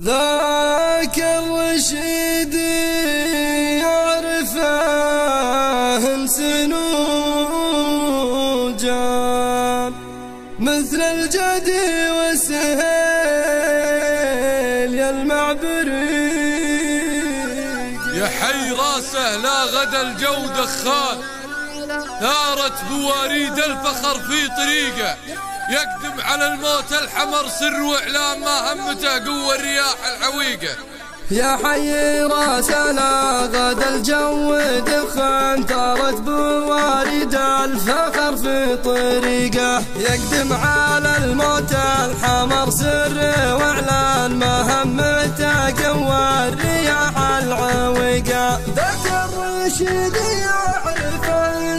ذاك الرشيد يعرفه سنوجان مثل الجدي والسهيل يا المعبري. يا حي راسه لا غدا الجو دخان، ثارت بواريد الفخر في طريقه، يقدم على الموت الحمر سر واعلام ما همته قوة الرياح العويقة. يا حي راسنا غدا الجو دخان، ثارت بواريد الفخر في طريقه، يقدم على الموت الحمر سر واعلان ما همته قوة الرياح العويقة. ذاك الرشيد يعرف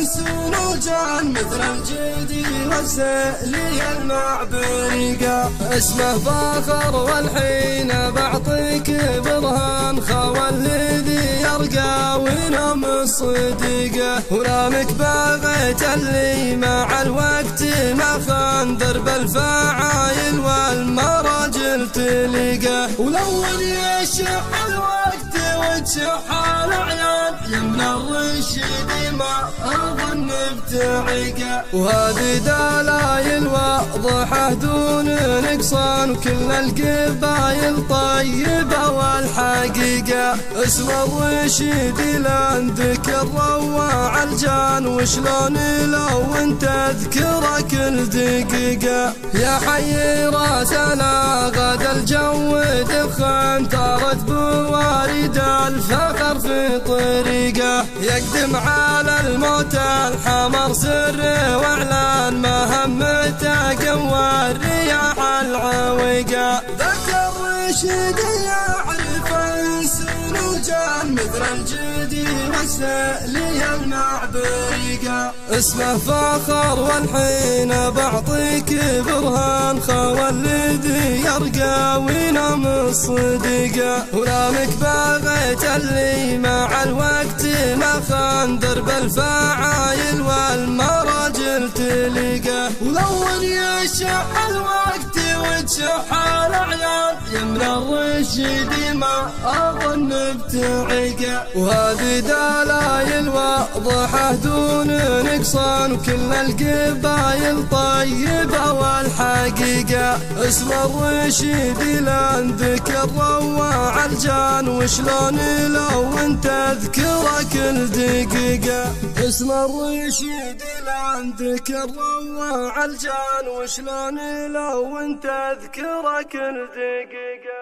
سنوجان مثل الجدي والسهلي المعبريقة، اسمه فاخر والحين بعطيك برهان، خوى الذي يرقى وينام الصديقة، ونامك بغيت اللي مع الوقت ما خان، درب الفعايل والمراجل تلقى، ولون يشح الوقت وتشح الاعيان، يمنى الرشيد ما اظن بتعيقه، وهذه دلايل واضحه دون نقصان، وكل القبايل طيبه والحقيقه، اسم الرشيد لعندك الروع الجان، وشلون لو انت تذكره كل دقيقه. يا حي راسنا غدا الجو دخان، ثارت بواريد الفخر في طريقه، يقدم على الموت الحمر سر واعلان ما همته قوى الرياح العويقة. ذاك الرشيد يعرف سنوجان مثل الجدي والسهلي المعبريقة، اسمه فاخر والحين بعطيك برهان، خوى الذي يرقى وينام الصديقة، ونامك بغيت اللي مع الوقت ما خان، درب الفعايل والمراجل تلقى، ولون يشح الوقت وتشح الاعيان، يمنى الرشيد ما اظن بتعيقه، وهذه دلايل واضحه دون نقصان، وكل القبايل طيبه والحقيقه، اسم الرشيد لعندك الروع الجان، وشلون لو انت تذكره كل دقيقه. اسم الرشيد لعندك الروع الجان، وشلون لو انت تذكره كل دقيقه.